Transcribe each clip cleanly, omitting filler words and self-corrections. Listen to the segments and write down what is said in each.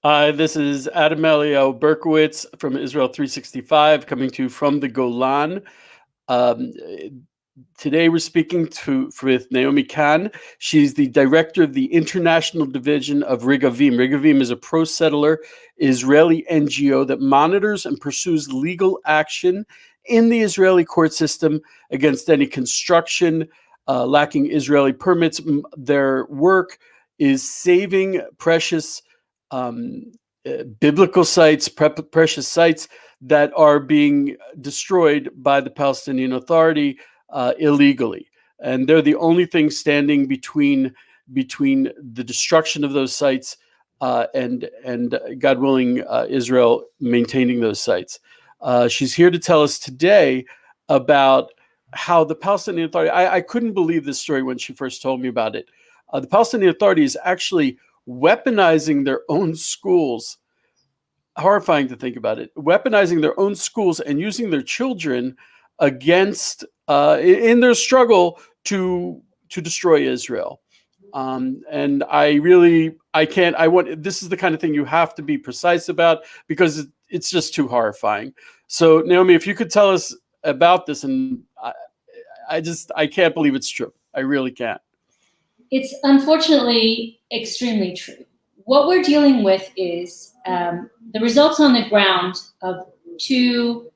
This is Adam Eliel Berkowitz from Israel 365, coming to you from the Golan. Um, Today we're speaking with Naomi Khan. She's the director of the international division of Regavim. Regavim is a pro-settler Israeli NGO that monitors and pursues legal action in the Israeli court system against any construction lacking Israeli permits. Their work is saving precious biblical sites, precious sites that are being destroyed by the Palestinian Authority illegally, and they're the only thing standing between the destruction of those sites and God willing, Israel maintaining those sites. She's here to tell us today about how the Palestinian Authority. I couldn't believe this story when she first told me about it. The Palestinian Authority is actually weaponizing their own schools. Horrifying to think about it. Weaponizing their own schools and using their children against in their struggle to destroy Israel. And I can't. This is the kind of thing you have to be precise about because it's just too horrifying. So Naomi, if you could tell us about this, and I can't believe it's true. I really can't. It's unfortunately extremely true. What we're dealing with is the results on the ground of two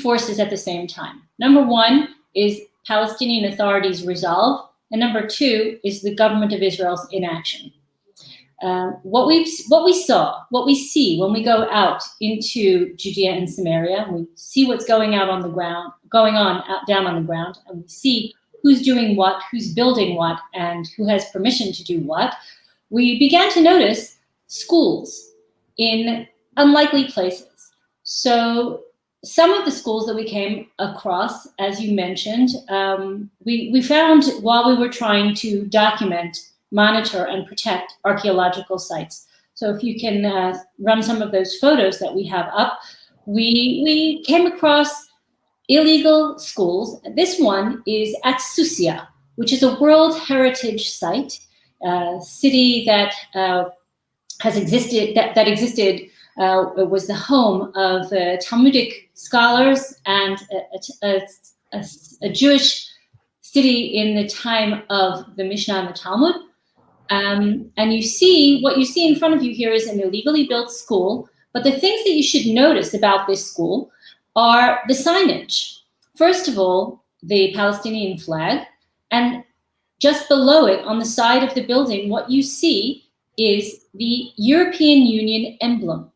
forces at the same time. Number one is Palestinian Authority's resolve, and number two is the government of Israel's inaction. What we see when we go out into Judea and Samaria, and we see what's going on down on the ground, and we see who's doing what, who's building what, and who has permission to do what, we began to notice schools in unlikely places. So some of the schools that we came across, as you mentioned, we found while we were trying to document, monitor, and protect archaeological sites. So if you can run some of those photos that we have up, we came across illegal schools. This one is at Susia, which is a World Heritage Site, city that has existed, that existed. It was the home of Talmudic scholars and a Jewish city in the time of the Mishnah and the Talmud. And what you see in front of you here is an illegally built school. But the things that you should notice about this school are the signage. First of all, the Palestinian flag, and just below it on the side of the building, what you see is the European Union emblem.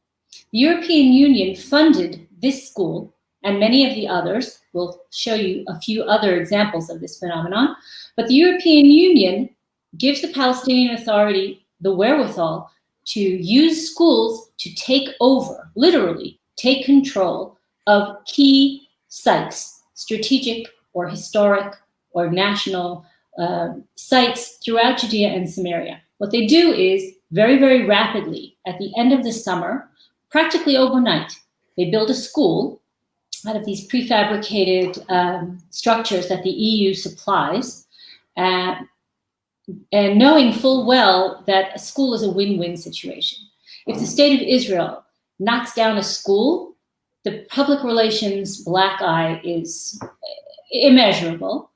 The European Union funded this school and many of the others. We'll show you a few other examples of this phenomenon. But the European Union gives the Palestinian Authority the wherewithal to use schools to take over, literally take control of key sites, strategic or historic or national sites throughout Judea and Samaria. What they do is very, very rapidly, at the end of the summer, practically overnight, they build a school out of these prefabricated structures that the EU supplies, and knowing full well that a school is a win-win situation. If the state of Israel knocks down a school, the public relations black eye is immeasurable.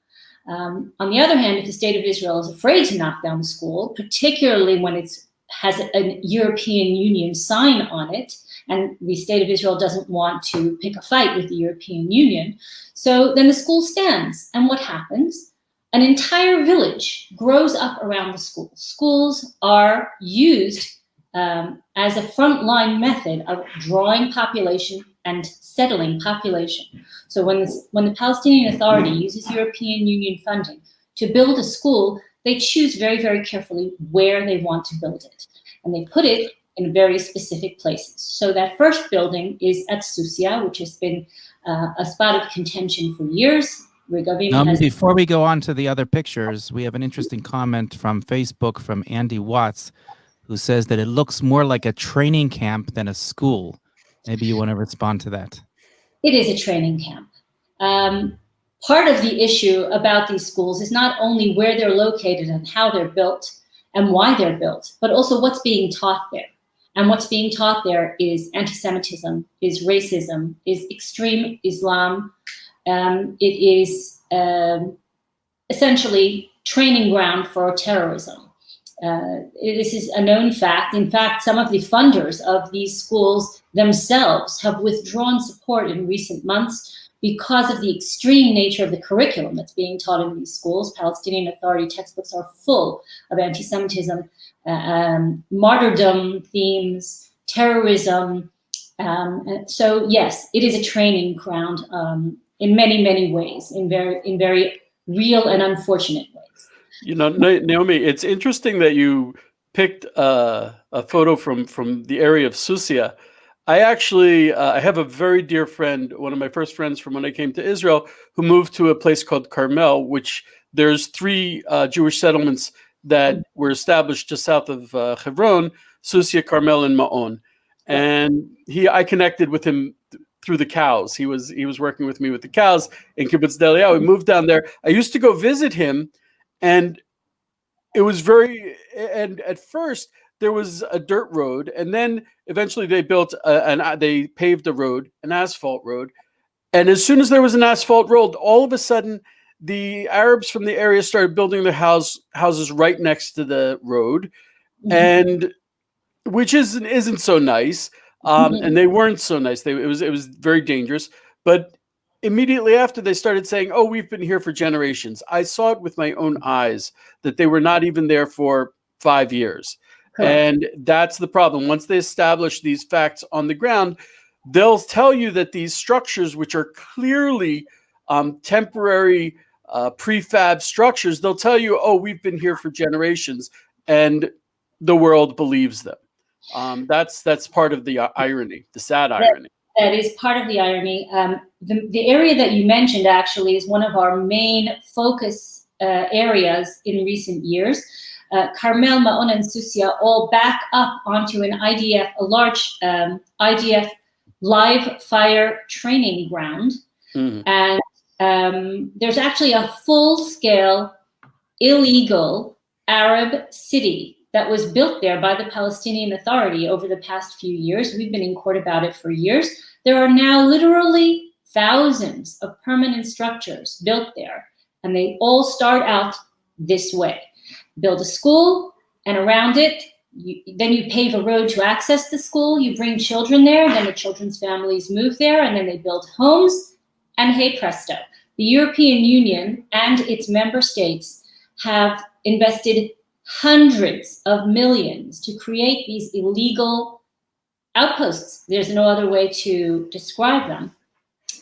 On the other hand, if the state of Israel is afraid to knock down the school, particularly when it has a European Union sign on it, and the state of Israel doesn't want to pick a fight with the European Union, so then the school stands. And what happens? An entire village grows up around the school. Schools are used as a frontline method of drawing population and settling population. So when the Palestinian Authority uses European Union funding to build a school, they choose very, very carefully where they want to build it. And they put it in very specific places. So that first building is at Susia, which has been a spot of contention for years. Before we go on to the other pictures, we have an interesting comment from Facebook from Andy Watts, who says that it looks more like a training camp than a school. Maybe you want to respond to that. It is a training camp. Part of the issue about these schools is not only where they're located and how they're built and why they're built, but also what's being taught there. And what's being taught there is anti-Semitism, is racism, is extreme Islam. It is essentially training ground for terrorism. This is a known fact. In fact, some of the funders of these schools themselves have withdrawn support in recent months because of the extreme nature of the curriculum that's being taught in these schools. Palestinian Authority textbooks are full of anti-Semitism, martyrdom themes, terrorism. So yes, it is a training ground in many, many ways, in very real and unfortunate ways. You know, Naomi, it's interesting that you picked a photo from the area of Susia. I actually I have a very dear friend, one of my first friends from when I came to Israel, who moved to a place called Carmel, which there's 3 Jewish settlements that were established just south of Hebron: Susia, Carmel, and Ma'on. And I connected with him through the cows. He was working with me with the cows in Kibbutz Deliah. We moved down there. I used to go visit him. And it was and at first there was a dirt road, and then eventually they built they paved a road, an asphalt road. And as soon as there was an asphalt road, all of a sudden the Arabs from the area started building their houses right next to the road, and which isn't so nice. And they weren't so nice. It was very dangerous. But immediately after, they started saying, "Oh, we've been here for generations." I saw it with my own eyes that they were not even there for 5 years. Correct. And that's the problem. Once they establish these facts on the ground, they'll tell you that these structures, which are clearly temporary prefab structures, they'll tell you, "Oh, we've been here for generations," and the world believes them. That's part of the irony, the sad irony. That is part of the irony. The area that you mentioned actually is one of our main focus areas in recent years. Carmel, Ma'on, and Susia all back up onto a large IDF live fire training ground. And there's actually a full-scale illegal Arab city that was built there by the Palestinian Authority over the past few years. We've been in court about it for years. There are now literally thousands of permanent structures built there, and they all start out this way. Build a school, and around it, then you pave a road to access the school, you bring children there, then the children's families move there, and then they build homes, and hey presto. The European Union and its member states have invested hundreds of millions to create these illegal outposts. There's no other way to describe them.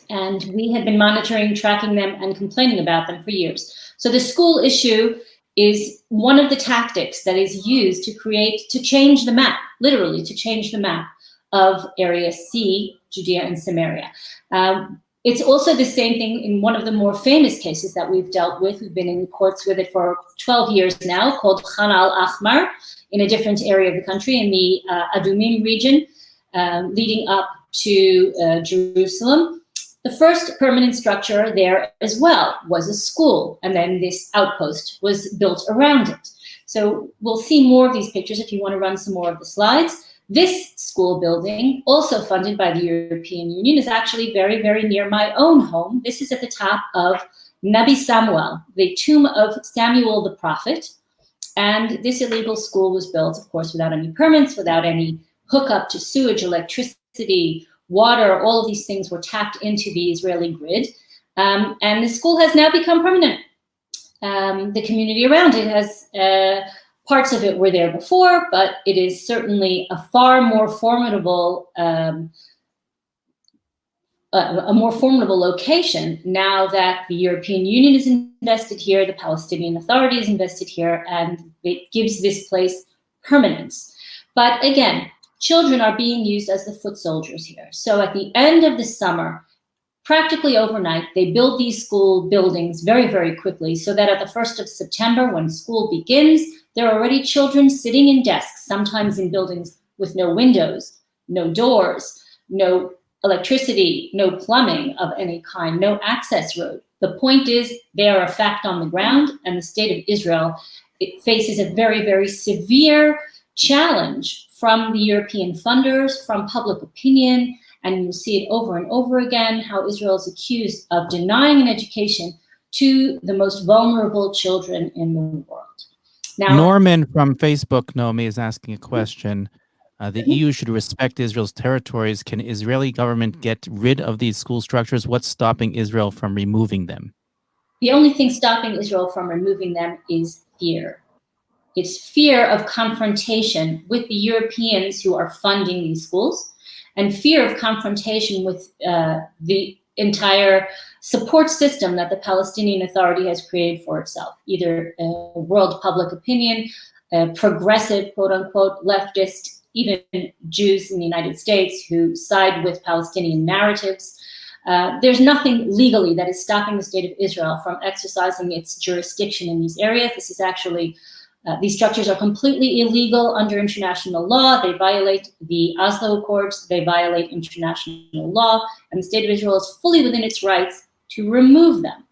And we have been monitoring, tracking them, and complaining about them for years. So the school issue is one of the tactics that is used to change the map, literally to change the map of Area C, Judea and Samaria. It's also the same thing in one of the more famous cases that we've dealt with. We've been in courts with it for 12 years now, called Khan al-Ahmar, in a different area of the country, in the Adumim region, leading up to Jerusalem. The first permanent structure there as well was a school, and then this outpost was built around it. So we'll see more of these pictures if you want to run some more of the slides. This school building, also funded by the European Union, is actually very, very near my own home. This is at the top of Nabi Samuel, the tomb of Samuel the prophet. And this illegal school was built, of course, without any permits, without any hookup to sewage, electricity, water. All of these things were tapped into the Israeli grid. And the school has now become permanent. The community around it has parts of it were there before, but it is certainly a far more formidable, location now that the European Union is invested here, the Palestinian Authority is invested here, and it gives this place permanence. But again, children are being used as the foot soldiers here. So at the end of the summer, practically overnight, they build these school buildings very, very quickly, so that at the 1st of September, when school begins, there are already children sitting in desks, sometimes in buildings with no windows, no doors, no electricity, no plumbing of any kind, no access road. The point is, they are a fact on the ground, and the state of Israel, it faces a very, very severe challenge from the European funders, from public opinion, and you see it over and over again, how Israel is accused of denying an education to the most vulnerable children in the world. Now, Norman from Facebook, Naomi, is asking a question. The EU should respect Israel's territories. Can Israeli government get rid of these school structures? What's stopping Israel from removing them? the only thing stopping Israel from removing them is fear. It's fear of confrontation with the Europeans who are funding these schools, and fear of confrontation with the entire support system that the Palestinian Authority has created for itself, either world public opinion, progressive, quote unquote, leftist, even Jews in the United States who side with Palestinian narratives. There's nothing legally that is stopping the state of Israel from exercising its jurisdiction in these areas. This is actually these structures are completely illegal under international law. They violate the Oslo Accords. They violate international law. And the state of Israel is fully within its rights to remove them.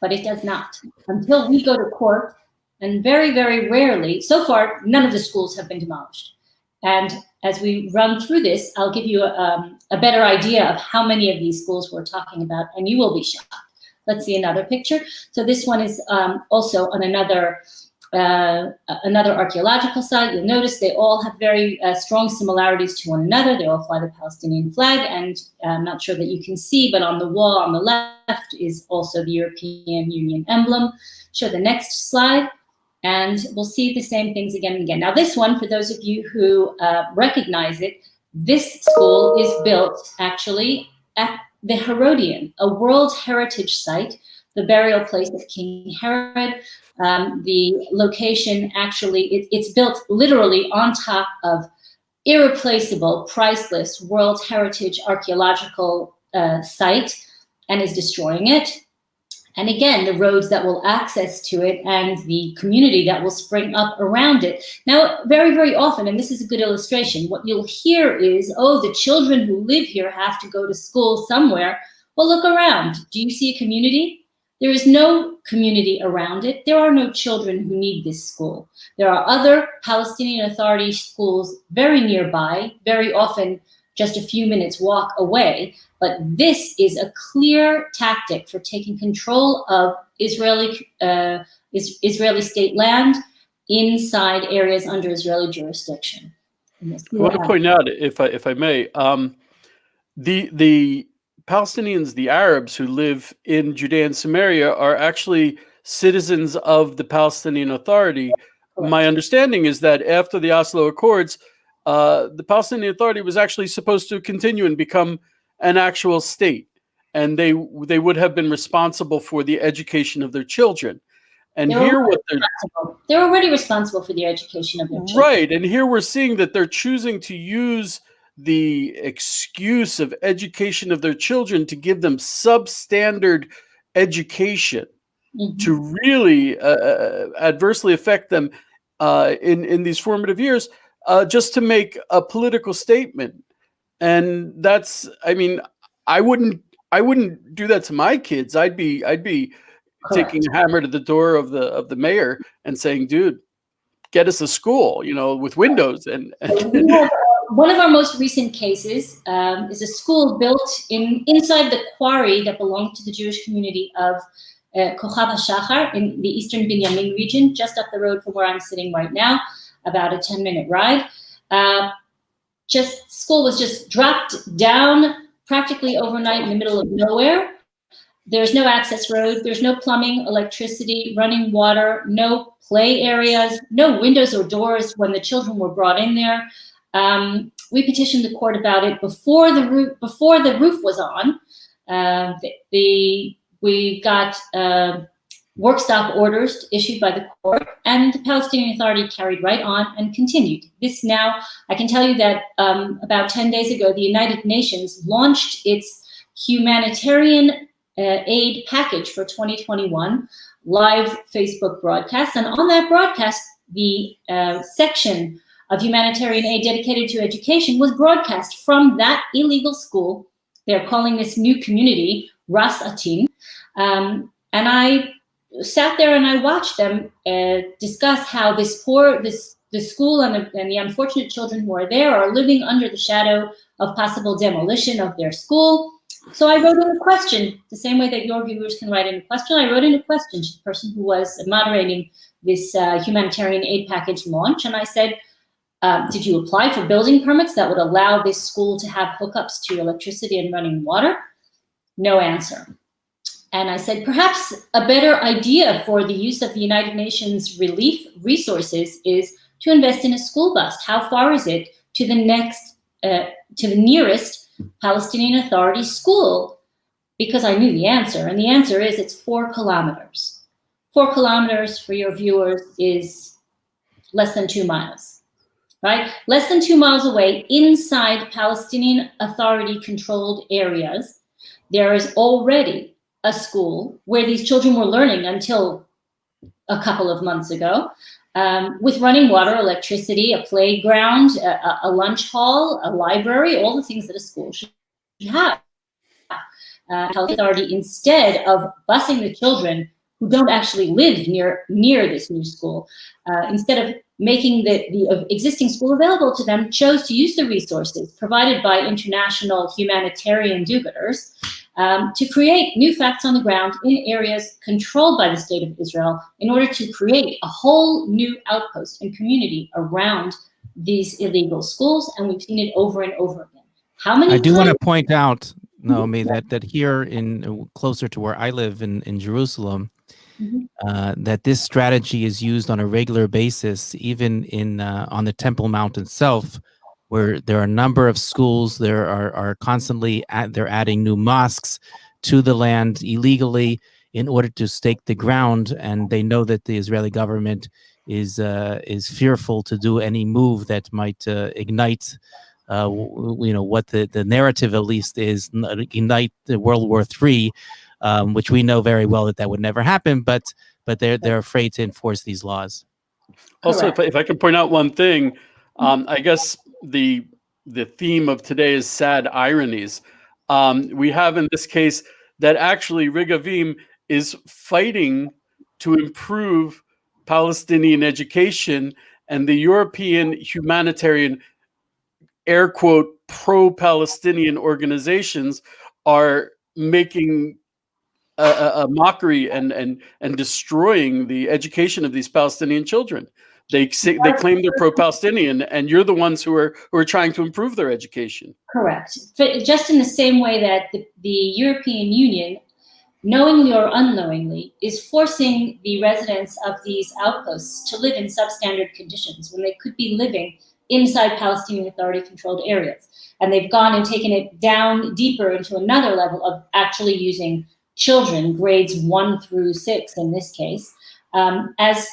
But it does not. Until we go to court, and very, very rarely, so far, none of the schools have been demolished. And as we run through this, I'll give you a better idea of how many of these schools we're talking about, and you will be shocked. Let's see another picture. So this one is also on another archaeological site. You'll notice they all have very strong similarities to one another. They all fly the Palestinian flag, and I'm not sure that you can see, but on the wall on the left is also the European Union emblem. Show the next slide, and we'll see the same things again and again. Now this one, for those of you who recognize it, this school is built actually at the Herodian, a World Heritage Site, the burial place of King Herod. The location actually, it's built literally on top of irreplaceable, priceless World Heritage archaeological site, and is destroying it. And again, the roads that will access to it and the community that will spring up around it. Now, very, very often, and this is a good illustration, what you'll hear is, oh, the children who live here have to go to school somewhere. Well, look around. Do you see a community? There is no community around it. There are no children who need this school. There are other Palestinian Authority schools very nearby, very often just a few minutes walk away. But this is a clear tactic for taking control of Israeli state land inside areas under Israeli jurisdiction. I want to point out, if I may, the Palestinians, the Arabs who live in Judea and Samaria, are actually citizens of the Palestinian Authority. Correct. My understanding is that after the Oslo Accords, the Palestinian Authority was actually supposed to continue and become an actual state, and they would have been responsible for the education of their children. And they're already responsible for the education of their children. Right, and here we're seeing that they're choosing to use the excuse of education of their children to give them substandard education, to really adversely affect them in these formative years, just to make a political statement. And that's, I mean, I wouldn't do that to my kids. I'd be Correct. taking a hammer to the door of the mayor and saying, dude, get us a school, with windows. And we have, one of our most recent cases is a school built inside the quarry that belonged to the Jewish community of Kochav HaShachar in the eastern Binyamin region, just up the road from where I'm sitting right now, about a 10-minute ride. School was just dropped down practically overnight in the middle of nowhere. There's no access road, there's no plumbing, electricity, running water, no play areas, no windows or doors when the children were brought in there. We petitioned the court about it before the roof was on. We got work stop orders issued by the court, and the Palestinian Authority carried right on and continued. This now, I can tell you that about 10 days ago, the United Nations launched its humanitarian aid package for 2021, live Facebook broadcast. And on that broadcast, the section of humanitarian aid dedicated to education was broadcast from that illegal school. They're calling this new community Ras Atin. And I sat there and I watched them discuss how the the school and the unfortunate children who are there are living under the shadow of possible demolition of their school. So I wrote in a question, the same way that your viewers can write in a question. I wrote in a question to the person who was moderating this humanitarian aid package launch, and I said, did you apply for building permits that would allow this school to have hookups to electricity and running water? No answer. And I said, perhaps a better idea for the use of the United Nations relief resources is to invest in a school bus. How far is it to the nearest Palestinian Authority school? Because I knew the answer, and the answer is it's 4 kilometers. 4 kilometers, for your viewers, is less than 2 miles, right? Less than 2 miles away, inside Palestinian Authority-controlled areas, there is already a school where these children were learning until a couple of months ago, with running water, electricity, a playground, a lunch hall, a library, all the things that a school should have. Authority, instead of busing the children who don't actually live near this new school, instead of making the existing school available to them, chose to use the resources provided by international humanitarian do-gooders to create new facts on the ground in areas controlled by the State of Israel in order to create a whole new outpost and community around these illegal schools. And we've seen it over and over again. How many I do times- want to point out, Naomi, that here closer to where I live in Jerusalem, that this strategy is used on a regular basis, even on the Temple Mount itself, where there are a number of schools. There are constantly they're adding new mosques to the land illegally in order to stake the ground, and they know that the Israeli government is fearful to do any move that might ignite what the narrative at least is, ignite the World War III, which we know very well that would never happen, but they're afraid to enforce these laws. Also, if I can point out one thing, I guess the theme of today is sad ironies. We have in this case that actually Regavim is fighting to improve Palestinian education, and the European humanitarian, air quote, pro-Palestinian organizations are making a mockery and destroying the education of these Palestinian children. They claim they're pro-Palestinian, and you're the ones who are trying to improve their education. Correct. Just in the same way that the European Union, knowingly or unknowingly, is forcing the residents of these outposts to live in substandard conditions when they could be living inside Palestinian Authority-controlled areas. And they've gone and taken it down deeper into another level of actually using children, grades 1 through 6 in this case, as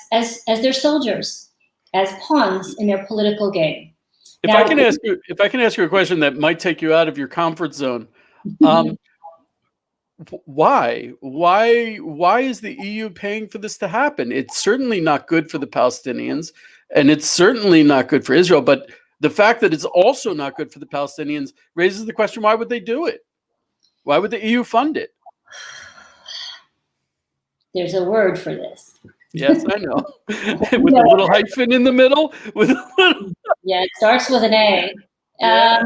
their soldiers, as pawns in their political game. If I can ask you a question that might take you out of your comfort zone, why is the EU paying for this to happen? It's certainly not good for the Palestinians, and it's certainly not good for Israel. But the fact that it's also not good for the Palestinians raises the question: why would they do it? Why would the EU fund it? There's a word for this. Yes, I know. With a little hyphen in the middle. Yeah, it starts with an A. Yeah.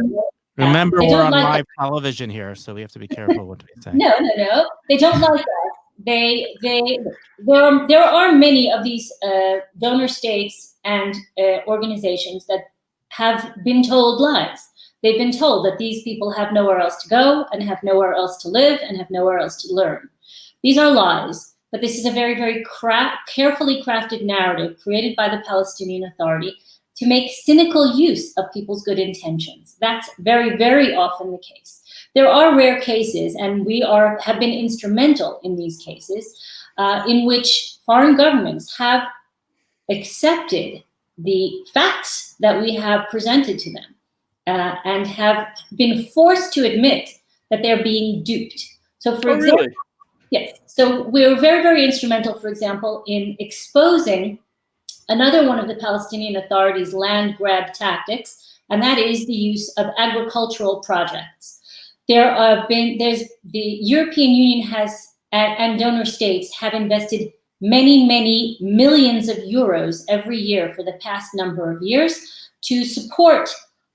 Remember, we're on live television here, so we have to be careful what we say. No. They don't like that. There are many of these donor states and organizations that have been told lies. They've been told that these people have nowhere else to go and have nowhere else to live and have nowhere else to learn. These are lies, but this is a very, very carefully crafted narrative created by the Palestinian Authority to make cynical use of people's good intentions. That's very, very often the case. There are rare cases, and we have been instrumental in these cases, in which foreign governments have accepted the facts that we have presented to them and have been forced to admit that they're being duped. So, for example, really? Yes. So we were very, very instrumental, for example, in exposing another one of the Palestinian Authority's land grab tactics, and that is the use of agricultural projects. The European Union and donor states have invested many millions of euros every year for the past number of years to support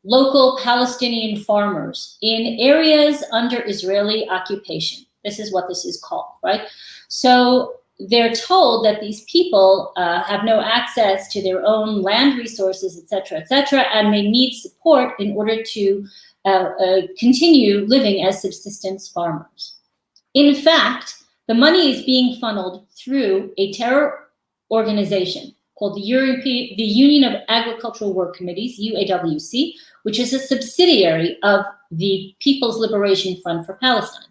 local Palestinian farmers in areas under Israeli occupation. This is what this is called, right? So they're told that these people have no access to their own land resources, et cetera, and they need support in order to continue living as subsistence farmers. In fact, the money is being funneled through a terror organization called the Union of Agricultural Work Committees, UAWC, which is a subsidiary of the People's Liberation Front for Palestine,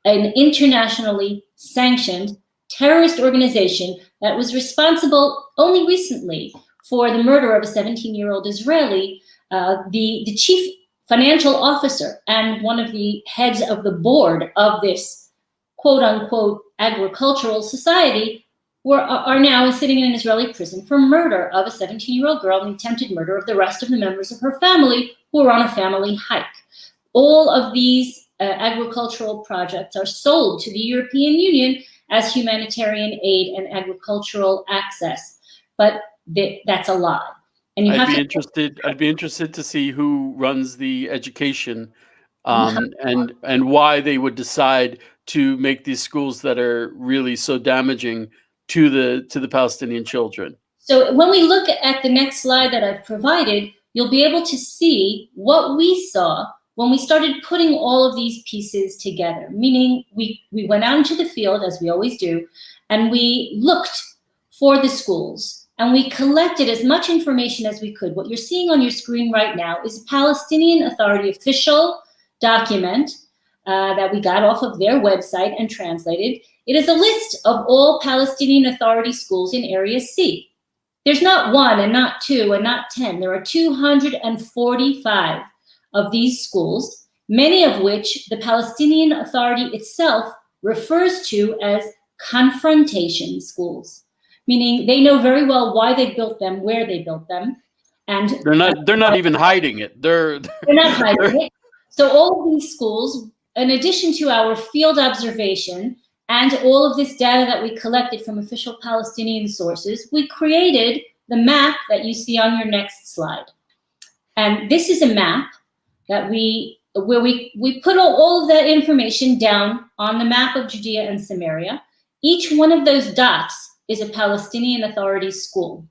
an internationally sanctioned terrorist organization that was responsible only recently for the murder of a 17-year-old Israeli. The chief financial officer and one of the heads of the board of this quote-unquote agricultural society are now sitting in an Israeli prison for murder of a 17-year-old girl and attempted murder of the rest of the members of her family who were on a family hike. All of these agricultural projects are sold to the European Union as humanitarian aid and agricultural access, but that's a lie. And I'd be interested to see who runs the education, and why they would decide to make these schools that are really so damaging to the Palestinian children. So when we look at the next slide that I've provided, you'll be able to see what we saw when we started putting all of these pieces together, meaning we went out into the field, as we always do, and we looked for the schools, and we collected as much information as we could. What you're seeing on your screen right now is a Palestinian Authority official document that we got off of their website and translated. It is a list of all Palestinian Authority schools in Area C. There's not one and not two and not 10. There are 245 of these schools, many of which the Palestinian Authority itself refers to as confrontation schools, meaning they know very well why they built them, where they built them, and they're not even hiding it. They're not hiding it. So all of these schools, in addition to our field observation and all of this data that we collected from official Palestinian sources, we created the map that you see on your next slide. And this is a map that we put all of that information down on the map of Judea and Samaria. Each one of those dots is a Palestinian Authority school.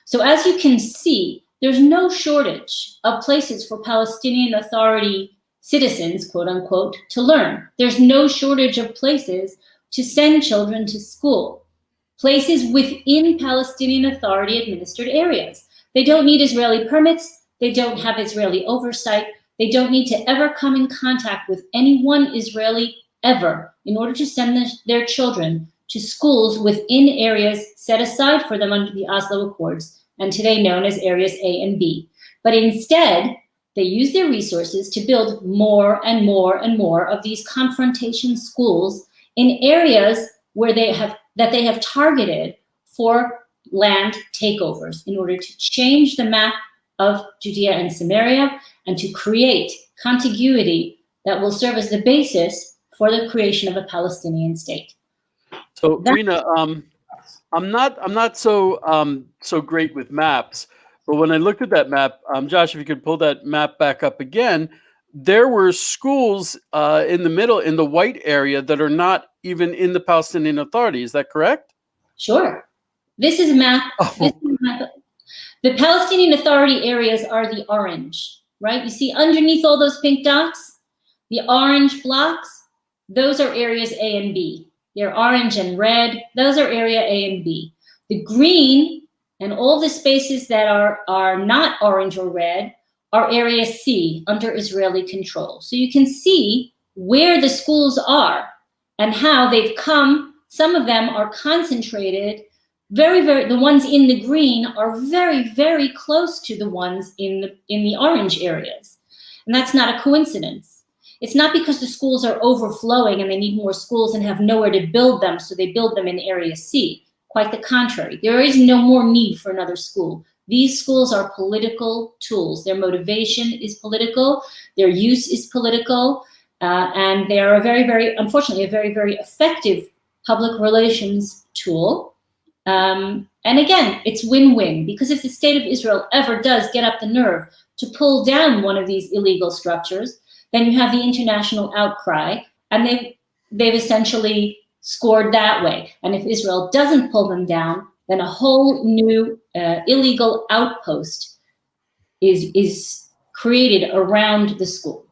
So as you can see, there's no shortage of places for Palestinian Authority citizens, quote unquote, to learn. There's no shortage of places to send children to school, places within Palestinian Authority administered areas. They don't need Israeli permits. They don't have Israeli oversight. They don't need to ever come in contact with anyone Israeli ever in order to send their children to schools within areas set aside for them under the Oslo Accords, and today known as Areas A and B. But instead, they use their resources to build more and more and more of these confrontation schools in areas where they have targeted for land takeovers in order to change the map of Judea and Samaria and to create contiguity that will serve as the basis for the creation of a Palestinian state. So, Rina, I'm not so great with maps, but when I looked at that map, Josh, if you could pull that map back up again, there were schools in the middle, in the white area, that are not even in the Palestinian Authority. Is that correct? Sure. This is a map. Oh. The Palestinian Authority areas are the orange, right? You see underneath all those pink dots, the orange blocks, those are areas A and B. They're orange and red. Those are area A and B. The green and all the spaces that are not orange or red are area C, under Israeli control. So you can see where the schools are and how they've come. Some of them are concentrated the ones in the green are very, very close to the ones in the orange areas. And that's not a coincidence. It's not because the schools are overflowing and they need more schools and have nowhere to build them, so they build them in Area C. Quite the contrary. There is no more need for another school. These schools are political tools. Their motivation is political. Their use is political. And they are unfortunately, a very, very effective public relations tool. And again, it's win-win, because if the state of Israel ever does get up the nerve to pull down one of these illegal structures, then you have the international outcry, and they've essentially scored that way. And if Israel doesn't pull them down, then a whole new illegal outpost is created around the school.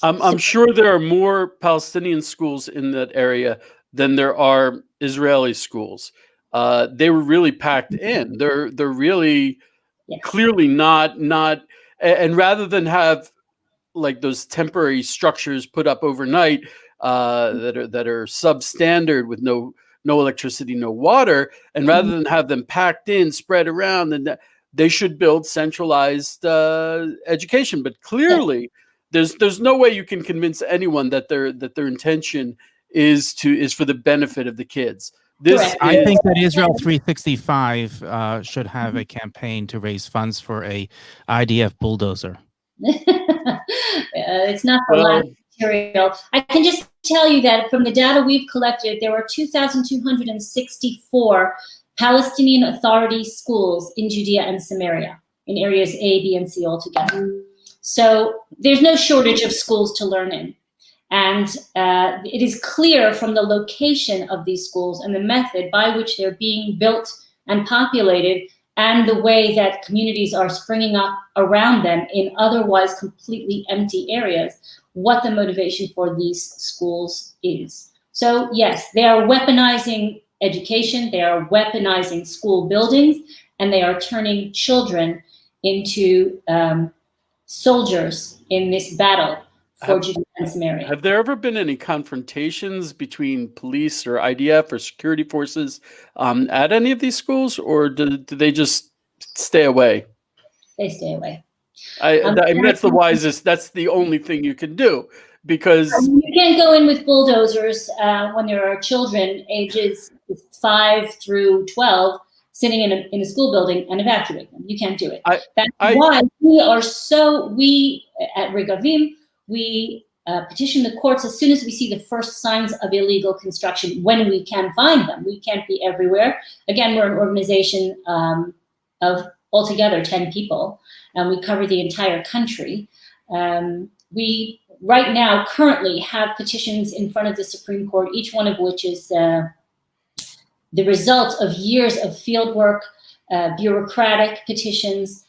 I'm sure there are more Palestinian schools in that area than there are Israeli schools. They were really packed in. They're really clearly not. And rather than have like those temporary structures put up overnight that are substandard with no electricity, no water, and rather than have them packed in, spread around, then they should build centralized education. But clearly, there's no way you can convince anyone that their intention is for the benefit of the kids. I think that Israel 365 should have a campaign to raise funds for a IDF bulldozer. It's not the last material. I can just tell you that from the data we've collected, there were 2,264 Palestinian Authority schools in Judea and Samaria, in areas A, B, and C altogether. So there's no shortage of schools to learn in. And it is clear from the location of these schools and the method by which they're being built and populated, and the way that communities are springing up around them in otherwise completely empty areas, what the motivation for these schools is. So yes, they are weaponizing education, they are weaponizing school buildings, and they are turning children into soldiers in this battle for Judea and Samaria. Have there ever been any confrontations between police or IDF or security forces at any of these schools, or do they just stay away? They stay away. I mean, that's the wisest. That's the only thing you can do, because you can't go in with bulldozers when there are children ages 5 through 12 sitting in a school building and evacuate them. You can't do it. That's why we at Regavim, we petition the courts as soon as we see the first signs of illegal construction, when we can find them. We can't be everywhere. Again, we're an organization of altogether 10 people, and we cover the entire country. We right now currently have petitions in front of the Supreme Court, each one of which is the result of years of field work, bureaucratic petitions,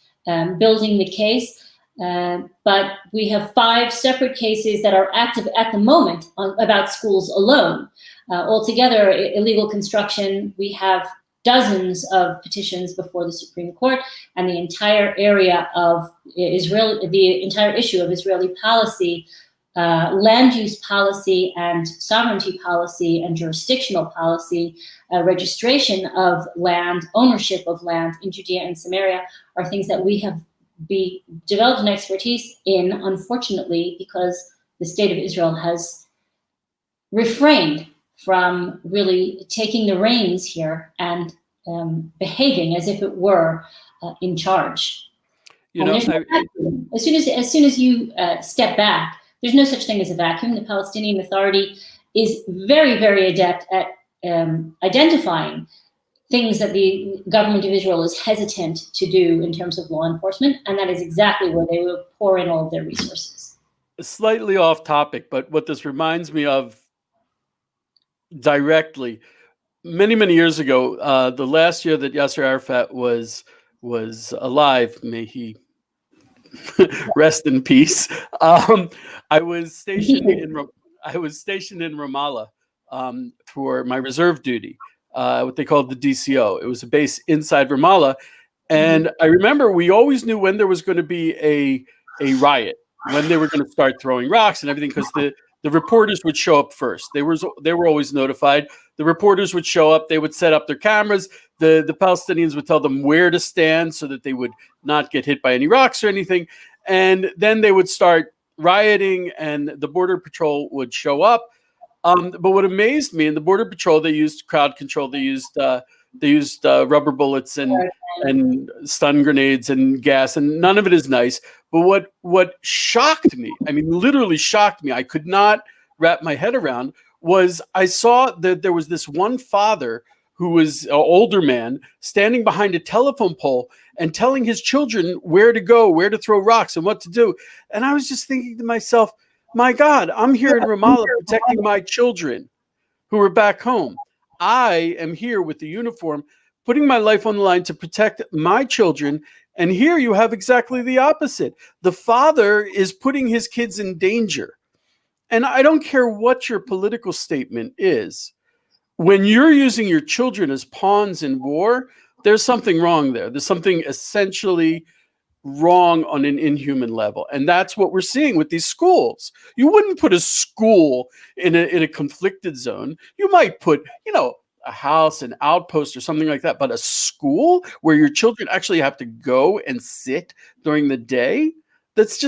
building the case. But we have 5 separate cases that are active at the moment about schools alone. Altogether, illegal construction, we have dozens of petitions before the Supreme Court, and the entire area of Israel, the entire issue of Israeli policy, land use policy and sovereignty policy and jurisdictional policy, registration of land, ownership of land in Judea and Samaria are things that we have developed an expertise in, unfortunately, because the state of Israel has refrained from really taking the reins here and behaving as if it were in charge. You know, as soon as you step back, there's no such thing as a vacuum. The Palestinian Authority is very, very adept at identifying things that the government of Israel is hesitant to do in terms of law enforcement, and that is exactly where they will pour in all of their resources. Slightly off topic, but what this reminds me of directly, many years ago, the last year that Yasser Arafat was alive, may he rest in peace. I was stationed in Ramallah for my reserve duty. What they called the DCO. It was a base inside Ramallah. And I remember we always knew when there was going to be a riot, when they were going to start throwing rocks and everything, because the reporters would show up first. They were always notified. The reporters would show up. They would set up their cameras. The Palestinians would tell them where to stand so that they would not get hit by any rocks or anything. And then they would start rioting, and the Border Patrol would show up. But what amazed me, in the Border Patrol, they used crowd control. They used rubber bullets and stun grenades and gas, and none of it is nice. But what shocked me, I mean, literally shocked me, I could not wrap my head around, was I saw that there was this one father who was an older man standing behind a telephone pole and telling his children where to go, where to throw rocks, and what to do. And I was just thinking to myself, my God, I'm here in Ramallah protecting my children who are back home. I am here with the uniform, putting my life on the line to protect my children. And here you have exactly the opposite. The father is putting his kids in danger. And I don't care what your political statement is. When you're using your children as pawns in war, there's something wrong there. There's something essentially wrong on an inhuman level. And that's what we're seeing with these schools. You wouldn't put a school in a conflicted zone. You might put, a house, an outpost or something like that, but a school where your children actually have to go and sit during the day, that's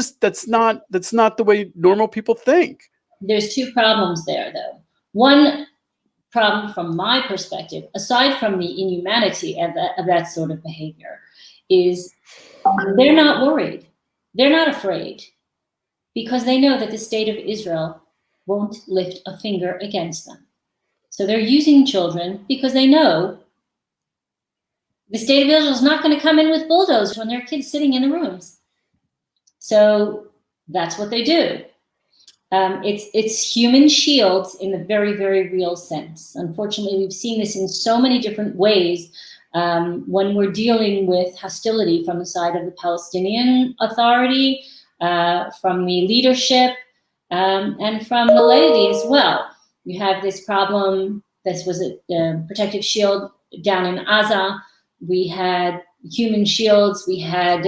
not the way normal people think. There's two problems there, though. One problem from my perspective, aside from the inhumanity of that sort of behavior, is they're not worried. They're not afraid, because they know that the state of Israel won't lift a finger against them. So they're using children because they know the state of Israel is not going to come in with bulldozers when there are kids sitting in the rooms. So that's what they do. It's human shields in a very, very real sense. Unfortunately, we've seen this in so many different ways when we're dealing with hostility from the side of the Palestinian Authority, from the leadership, and from the laity as well. You have this problem. This was a protective shield down in Gaza. We had human shields. We had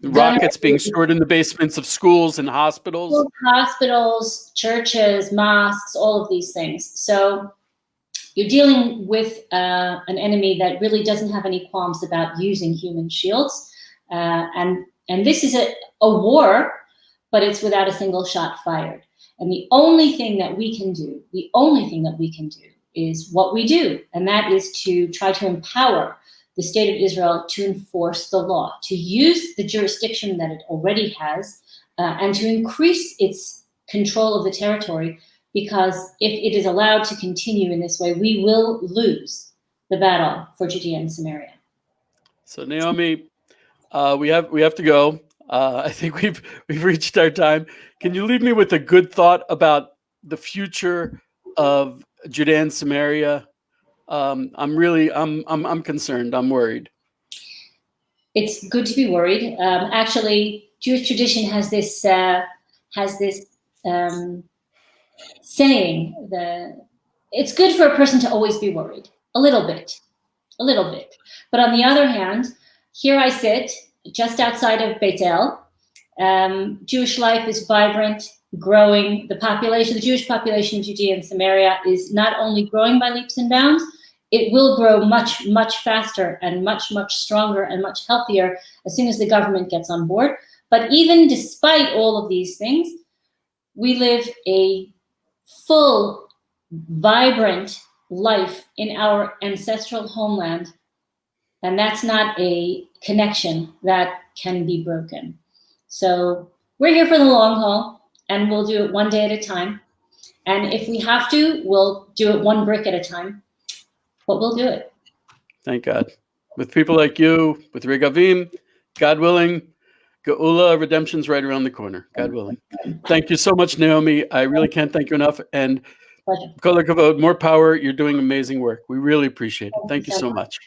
rockets being stored in the basements of schools and hospitals. Hospitals, churches, mosques, all of these things. So you're dealing with an enemy that really doesn't have any qualms about using human shields. And this is a war, but it's without a single shot fired. And the only thing that we can do is what we do. And that is to try to empower the state of Israel to enforce the law, to use the jurisdiction that it already has, and to increase its control of the territory, because if it is allowed to continue in this way, we will lose the battle for Judea and Samaria. So Naomi, we have to go. I think we've reached our time. Can you leave me with a good thought about the future of Judea and Samaria? I'm concerned. I'm worried. It's good to be worried. Actually, Jewish tradition has this saying that it's good for a person to always be worried, a little bit. But on the other hand, here I sit just outside of Beit El. Jewish life is vibrant, growing. The Jewish population of Judea and Samaria is not only growing by leaps and bounds, it will grow much, much faster and much, much stronger and much healthier as soon as the government gets on board. But even despite all of these things, we live a full, vibrant life in our ancestral homeland. And that's not a connection that can be broken. So we're here for the long haul, and we'll do it one day at a time. And if we have to, we'll do it one brick at a time. But we'll do it. Thank God. With people like you, with Regavim, God willing, Geula, redemption's right around the corner. God willing. Thank you so much, Naomi. I really can't thank you enough. And Pleasure. Kol hakavod, more power. You're doing amazing work. We really appreciate it. Thank you so much.